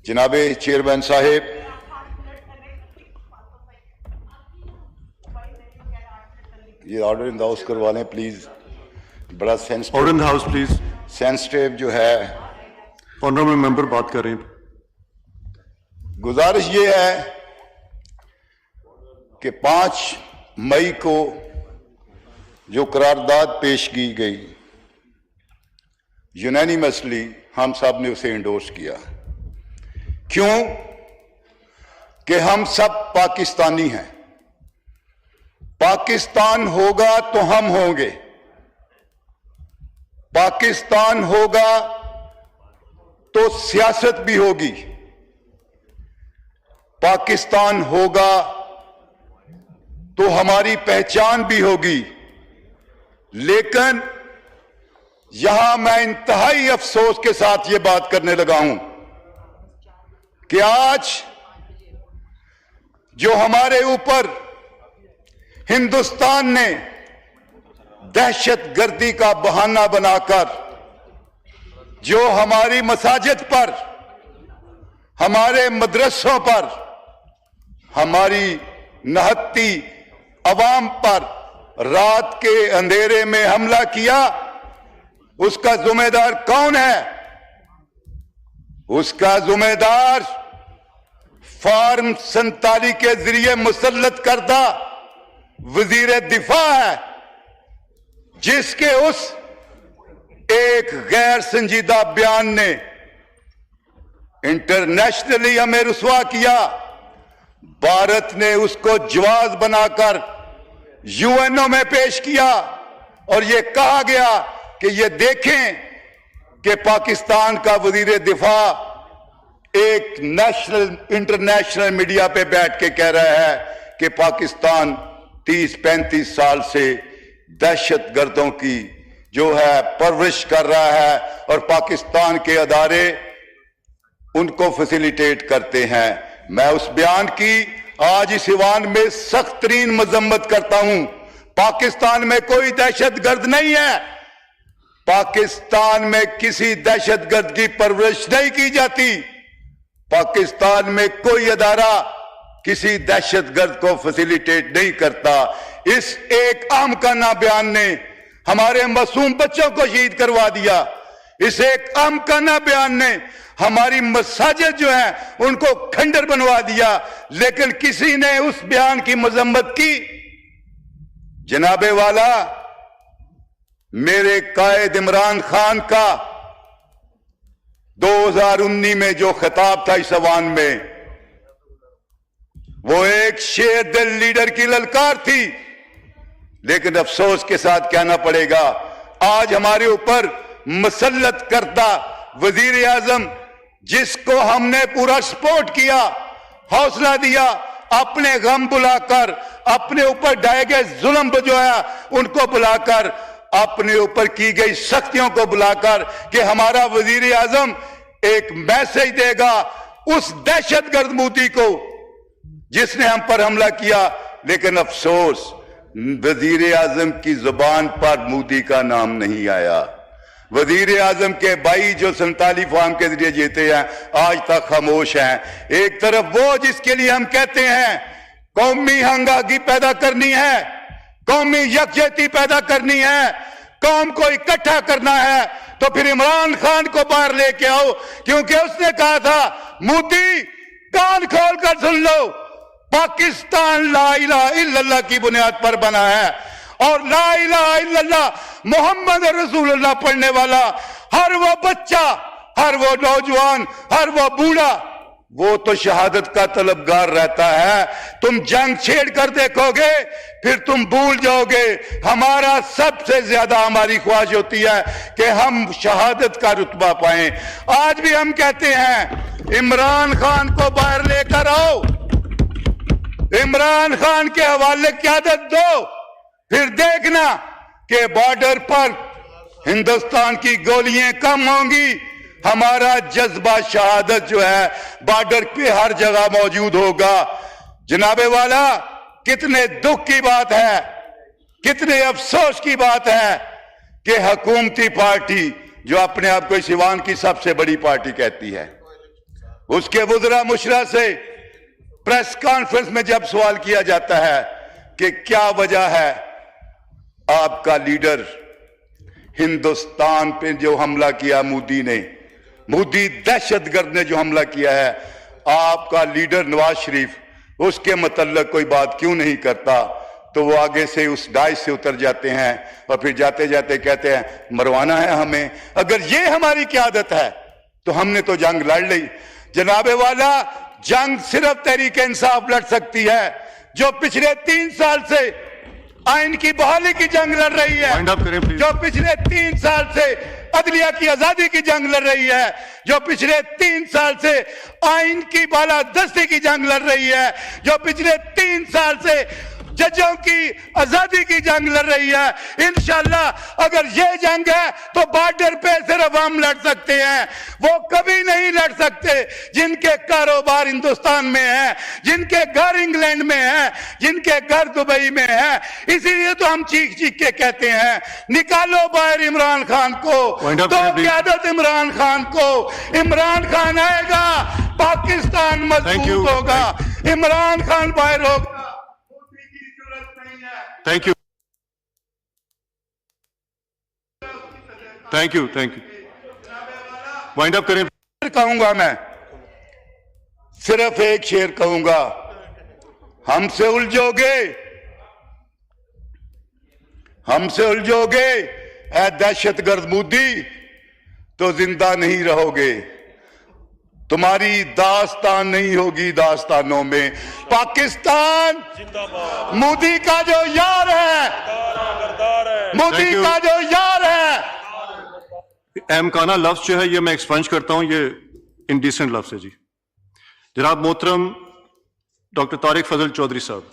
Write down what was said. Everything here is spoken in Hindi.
जनाबे चेयरमैन साहेब, ये ऑर्डर इन द हाउस करवा लें प्लीज। बड़ा sensitive order in the house please. Sensitive जो है। ऑनरेबल मेंबर बात कर रहे हैं। गुजारिश ये है कि 5 मई को जो करारदाद पेश की गई, यूनानिमसली हम सब ने उसे इंडोर्स किया। क्यों? कि हम सब पाकिस्तानी हैं। पाकिस्तान होगा तो हम होंगे, पाकिस्तान होगा तो सियासत भी होगी, पाकिस्तान होगा तो हमारी पहचान भी होगी। लेकिन यहां मैं इंतहाई अफसोस के साथ यह बात करने लगा हूं कि आज जो हमारे ऊपर हिंदुस्तान ने दहशतगर्दी का बहाना बनाकर जो हमारी मसाजिद पर, हमारे मदरसों पर, हमारी नहत्ती अवाम पर रात के अंधेरे में हमला किया, उसका जिम्मेदार कौन है? उसका जिम्मेदार फार्म 47 के जरिए मुसल्लत करदा वजीर दिफा है, जिसके उस एक गैर संजीदा बयान ने इंटरनेशनली हमें रुसवा किया। भारत ने उसको जवाब बनाकर यूएनओ में पेश किया और यह कहा गया कि यह देखें कि पाकिस्तान का वजीर दिफा एक नेशनल इंटरनेशनल मीडिया पे बैठ के कह रहा है कि पाकिस्तान 30-35 साल से दहशतगर्दों की जो है परवरिश कर रहा है और पाकिस्तान के अदारे उनको फैसिलिटेट करते हैं। मैं उस बयान की आज इस ईवान में सख्त तरीन मजम्मत करता हूं। पाकिस्तान में कोई दहशतगर्द नहीं है, पाकिस्तान में किसी दहशतगर्द की परवरिश नहीं की जाती, पाकिस्तान में कोई अदारा किसी दहशतगर्द को फैसिलिटेट नहीं करता। इस एक आमखाना बयान ने हमारे मासूम बच्चों को शहीद करवा दिया। इस एक आमखाना बयान ने हमारी मसाजिद जो है उनको खंडर बनवा दिया। लेकिन किसी ने उस बयान की मजम्मत की? जनाबे वाला, मेरे कायद इमरान खान का 2019 में जो खिताब था इस अवान में, वो एक शेर दिल लीडर की ललकार थी। लेकिन अफसोस के साथ कहना पड़ेगा, आज हमारे ऊपर मुसल्लत करता वजीर आजम, जिसको हमने पूरा सपोर्ट किया, हौसला दिया, अपने गम बुलाकर, अपने ऊपर ढाए गए जुल्म जो है उनको बुलाकर, अपने ऊपर की गई सख्तियों को बुलाकर कि हमारा वजीर आजम एक मैसेज देगा उस दहशतगर्द मोदी को जिसने हम पर हमला किया। लेकिन अफसोस, वजीर आजम की जुबान पर मोदी का नाम नहीं आया। वजीर आजम के भाई जो 47 फार्म के जरिए जीते हैं आज तक खामोश हैं। एक तरफ वो जिसके लिए हम कहते हैं कौमी हंगागी पैदा करनी है, कौमी यकजहती पैदा करनी है, कौम को इकट्ठा करना है, तो फिर इमरान खान को बाहर लेके आओ, क्योंकि उसने कहा था मोदी कान खोल कर सुन लो, पाकिस्तान ला इलाहा इल्लल्लाह की बुनियाद पर बना है और ला इलाहा इल्लल्लाह मोहम्मद रसूलुल्लाह पढ़ने वाला हर वो बच्चा, हर वो नौजवान, हर वो बूढ़ा, वो तो शहादत का तलबगार रहता है। तुम जंग छेड़ कर देखोगे फिर तुम भूल जाओगे। हमारा सबसे ज्यादा हमारी ख्वाहिश होती है कि हम शहादत का रुतबा पाएं। आज भी हम कहते हैं इमरान खान को बाहर लेकर आओ, इमरान खान के हवाले क़यादत दो, फिर देखना कि बॉर्डर पर हिंदुस्तान की गोलियां कम होंगी, हमारा जज्बा शहादत जो है बॉर्डर पे हर जगह मौजूद होगा। जनाबे वाला, कितने दुख की बात है, कितने अफसोस की बात है कि हुकूमती पार्टी जो अपने आप को इस ईवान की सबसे बड़ी पार्टी कहती है, उसके वुज़रा मुशरा से प्रेस कॉन्फ्रेंस में जब सवाल किया जाता है कि क्या वजह है आपका लीडर हिंदुस्तान पे जो हमला किया मोदी दहशतगर्द ने जो हमला किया है, आपका लीडर नवाज शरीफ उसके मतलब कोई बात क्यों नहीं करता, तो वो आगे से उस डाइस से उतर जाते हैं और फिर जाते जाते कहते हैं मरवाना है हमें। अगर ये हमारी क़यादत है तो हमने तो जंग लड़ ली। जनाबे वाला, जंग सिर्फ तहरीक इंसाफ लड़ सकती है, जो पिछले 3 साल से आइन की बहाली की जंग लड़ रही है, Wind up करें, please. जो पिछले 3 साल से अदलिया की आजादी की जंग लड़ रही है, जो पिछले 3 साल से आइन की बालादस्ती की जंग लड़ रही है, जो पिछले 3 साल से जजों की आजादी की जंग लड़ रही है। इंशाल्लाह अगर ये जंग है तो बॉर्डर पे सिर्फ हम लड़ सकते हैं, वो कभी नहीं लड़ सकते जिनके कारोबार हिंदुस्तान में है, जिनके घर इंग्लैंड में है, जिनके घर दुबई में है। इसीलिए तो हम चीख चीख के कहते हैं निकालो बाहर इमरान खान को, तो क़यादत इमरान खान को। इमरान खान आएगा, पाकिस्तान मजबूत होगा, इमरान खान बाहर होगा। Thank you, thank you, thank you. Wind up करें। कहूंगा मैं, सिर्फ एक शेर कहूंगा, हमसे उलझोगे ऐ दहशतगर्द मोदी तो जिंदा नहीं रहोगे, तुम्हारी दास्तान नहीं होगी दास्तानों में। पाकिस्तान मोदी का जो यार है, मोदी का जो यार है। एमकाना लफ्ज जो है ये मैं एक्सपंज करता हूं, ये इंडिसेंट लफ्ज है जी। जनाब मोहतरम डॉक्टर तारिक फजल चौधरी साहब।